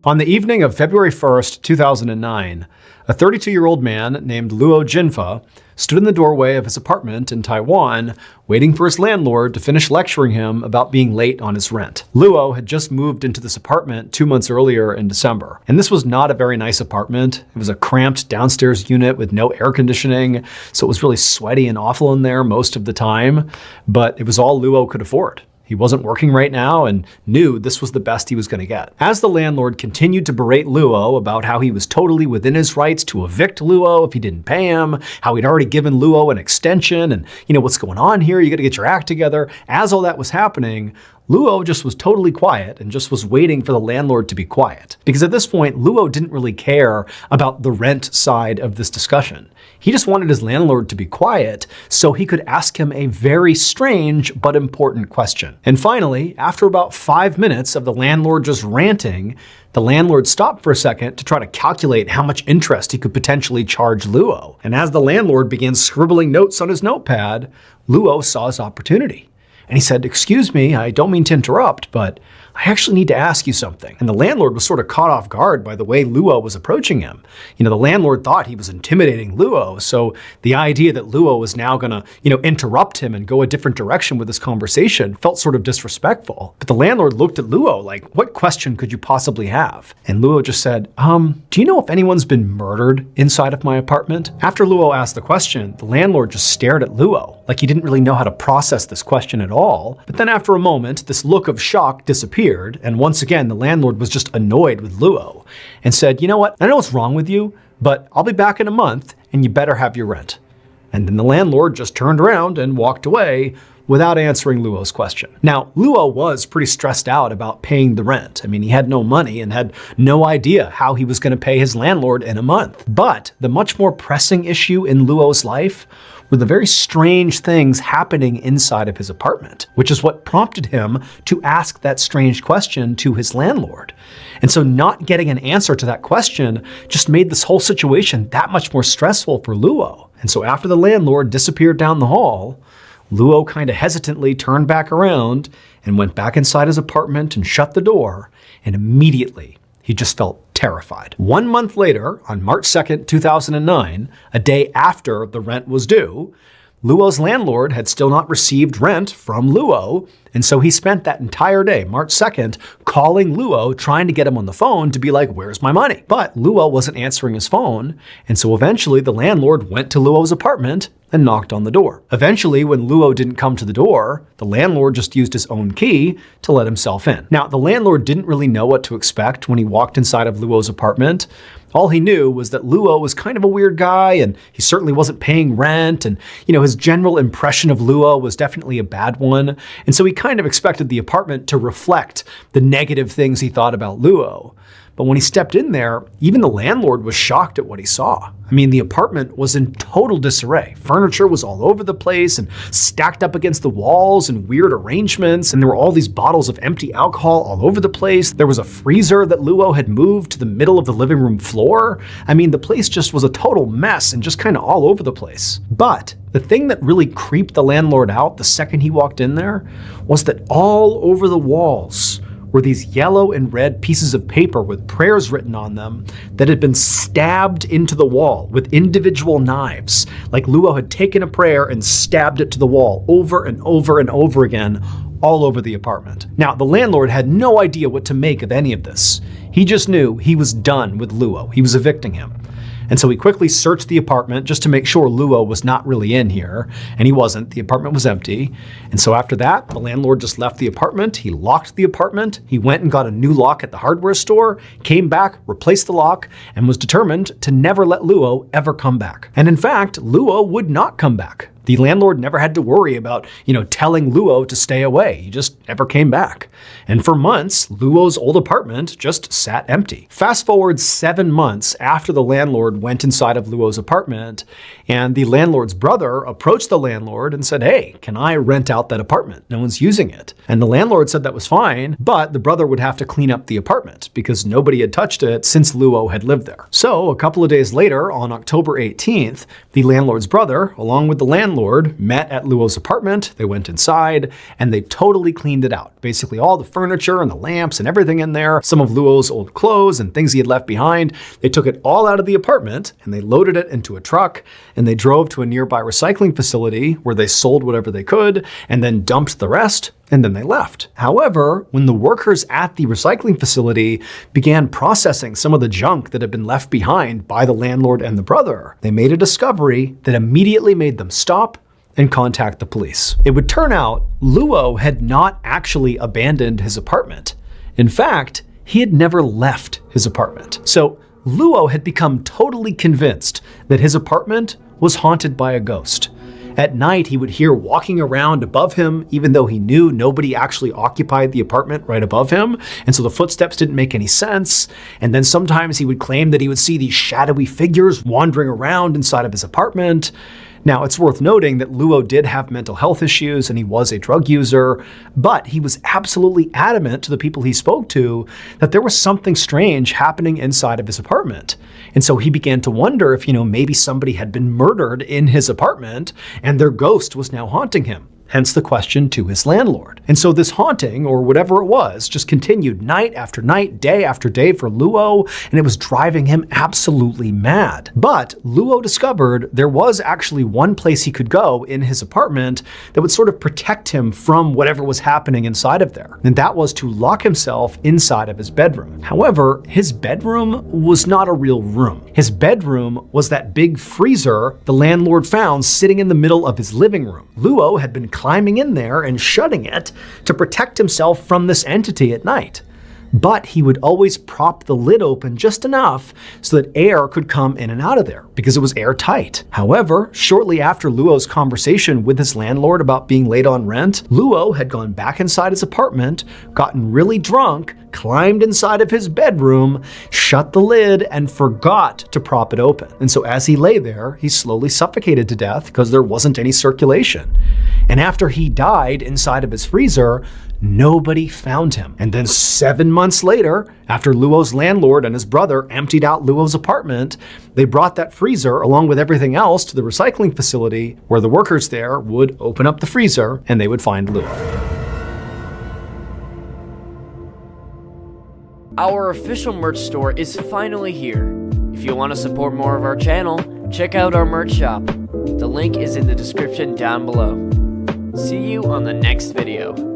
On the evening of February 1st, 2009, a 32-year-old man named Luo Jinfa stood in the doorway of his apartment in Taiwan, waiting for his landlord to finish lecturing him about being late on his rent. Luo had just moved into this apartment 2 months earlier in December, and this was not a very nice apartment. It was a cramped downstairs unit with no air conditioning, so it was really sweaty and awful in there most of the time, but it was all Luo could afford. He wasn't working right now and knew this was the best he was going to get. As the landlord continued to berate Luo about how he was totally within his rights to evict Luo if he didn't pay him, how he'd already given Luo an extension, and what's going on here, you got to get your act together. As all that was happening, Luo just was totally quiet and just was waiting for the landlord to be quiet. Because at this point, Luo didn't really care about the rent side of this discussion. He just wanted his landlord to be quiet so he could ask him a very strange but important question. And finally, after about 5 minutes of the landlord just ranting, the landlord stopped for a second to try to calculate how much interest he could potentially charge Luo. And as the landlord began scribbling notes on his notepad, Luo saw his opportunity. And he said, "Excuse me, I don't mean to interrupt, but I actually need to ask you something." And the landlord was sort of caught off guard by the way Luo was approaching him. The landlord thought he was intimidating Luo, so the idea that Luo was now gonna, interrupt him and go a different direction with this conversation felt sort of disrespectful. But the landlord looked at Luo like, "What question could you possibly have?" And Luo just said, "Do you know if anyone's been murdered inside of my apartment?" After Luo asked the question, the landlord just stared at Luo like he didn't really know how to process this question at all. But then after a moment, this look of shock disappeared, and once again, the landlord was just annoyed with Luo and said, "You know what? I know what's wrong with you, but I'll be back in a month and you better have your rent." And then the landlord just turned around and walked away without answering Luo's question. Now, Luo was pretty stressed out about paying the rent. He had no money and had no idea how he was going to pay his landlord in a month. But the much more pressing issue in Luo's life were the very strange things happening inside of his apartment, which is what prompted him to ask that strange question to his landlord. And so not getting an answer to that question just made this whole situation that much more stressful for Luo. And so after the landlord disappeared down the hall, Luo kind of hesitantly turned back around and went back inside his apartment and shut the door, and immediately he just felt terrified. 1 month later, on March 2nd, 2009, a day after the rent was due, Luo's landlord had still not received rent from Luo, and so he spent that entire day, March 2nd, calling Luo, trying to get him on the phone to be like, "Where's my money?" But Luo wasn't answering his phone, and so eventually the landlord went to Luo's apartment and knocked on the door. Eventually, when Luo didn't come to the door, the landlord just used his own key to let himself in. Now, the landlord didn't really know what to expect when he walked inside of Luo's apartment. All he knew was that Luo was kind of a weird guy, and he certainly wasn't paying rent, and his general impression of Luo was definitely a bad one, and so he kind of expected the apartment to reflect the negative things he thought about Luo. But when he stepped in there, even the landlord was shocked at what he saw. The apartment was in total disarray. Furniture was all over the place and stacked up against the walls in weird arrangements, and there were all these bottles of empty alcohol all over the place. There was a freezer that Luo had moved to the middle of the living room floor. The place just was a total mess and just kind of all over the place. But the thing that really creeped the landlord out the second he walked in there was that all over the walls were these yellow and red pieces of paper with prayers written on them that had been stabbed into the wall with individual knives. Like Luo had taken a prayer and stabbed it to the wall over and over and over again, all over the apartment. Now, the landlord had no idea what to make of any of this. He just knew he was done with Luo. He was evicting him. And so he quickly searched the apartment just to make sure Luo was not really in here, and he wasn't. The apartment was empty. And so after that, the landlord just left the apartment. He locked the apartment. He went and got a new lock at the hardware store, came back, replaced the lock, and was determined to never let Luo ever come back. And in fact, Luo would not come back. The landlord never had to worry about, telling Luo to stay away. He just never came back. And for months, Luo's old apartment just sat empty. Fast forward 7 months after the landlord went inside of Luo's apartment, and the landlord's brother approached the landlord and said, "Hey, can I rent out that apartment? No one's using it." And the landlord said that was fine, but the brother would have to clean up the apartment because nobody had touched it since Luo had lived there. So a couple of days later, on October 18th, the landlord's brother, along with the landlord, landlord met at Luo's apartment. They went inside and they totally cleaned it out. Basically all the furniture and the lamps and everything in there, some of Luo's old clothes and things he had left behind. They took it all out of the apartment and they loaded it into a truck and they drove to a nearby recycling facility where they sold whatever they could and then dumped the rest, and then they left. However, when the workers at the recycling facility began processing some of the junk that had been left behind by the landlord and the brother, they made a discovery that immediately made them stop and contact the police. It would turn out Luo had not actually abandoned his apartment. In fact, he had never left his apartment. So Luo had become totally convinced that his apartment was haunted by a ghost. At night, he would hear walking around above him, even though he knew nobody actually occupied the apartment right above him, and so the footsteps didn't make any sense. And then sometimes he would claim that he would see these shadowy figures wandering around inside of his apartment. Now, it's worth noting that Luo did have mental health issues and he was a drug user, but he was absolutely adamant to the people he spoke to that there was something strange happening inside of his apartment. And so he began to wonder if, maybe somebody had been murdered in his apartment and their ghost was now haunting him. Hence the question to his landlord. And so this haunting, or whatever it was, just continued night after night, day after day for Luo, and it was driving him absolutely mad. But Luo discovered there was actually one place he could go in his apartment that would sort of protect him from whatever was happening inside of there. And that was to lock himself inside of his bedroom. However, his bedroom was not a real room. His bedroom was that big freezer the landlord found sitting in the middle of his living room. Luo had been climbing in there and shutting it to protect himself from this entity at night. But he would always prop the lid open just enough so that air could come in and out of there because it was airtight. However, shortly after Luo's conversation with his landlord about being late on rent, Luo had gone back inside his apartment, gotten really drunk, climbed inside of his bedroom, shut the lid, and forgot to prop it open. And so as he lay there, he slowly suffocated to death because there wasn't any circulation. And after he died inside of his freezer, nobody found him. And then 7 months later, after Luo's landlord and his brother emptied out Luo's apartment, they brought that freezer along with everything else to the recycling facility where the workers there would open up the freezer and they would find Luo. Our official merch store is finally here. If you want to support more of our channel, check out our merch shop. The link is in the description down below. See you on the next video.